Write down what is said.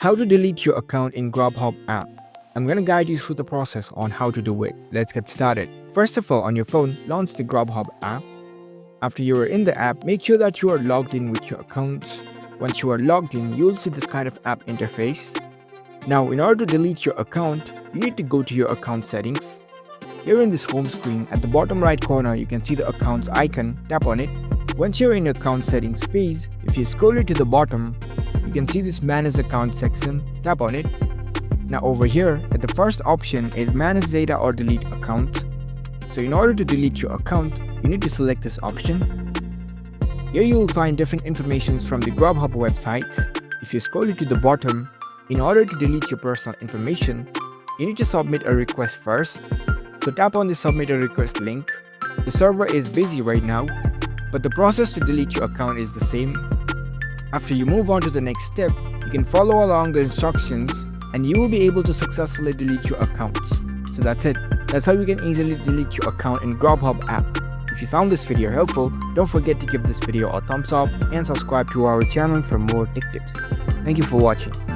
How to delete your account in Grubhub app. I'm gonna guide you through the process on how to do it. Let's get started. First of all, on your phone, launch the Grubhub app. After you are in the app, make sure that you are logged in with your account. Once you are logged in, you'll see this kind of app interface. Now, in order to delete your account, you need to go to your account settings. Here in this home screen, at the bottom right corner, you can see the accounts icon. Tap on it. Once you're in account settings page, if you scroll it to the bottom, you can see this manage account section. Tap on it. Now over here, at the first option is manage data or delete account. So in order to delete your account, you need to select this option. Here you will find different information from the Grubhub website. If you scroll it to the bottom, in order to delete your personal information, you need to submit a request first. So tap on the submit a request link. The server is busy right now, but the process to delete your account is the same. After you move on to the next step, you can follow along the instructions and you will be able to successfully delete your accounts. So that's it. That's how you can easily delete your account in Grubhub app. If you found this video helpful, don't forget to give this video a thumbs up and subscribe to our channel for more tech tips. Thank you for watching.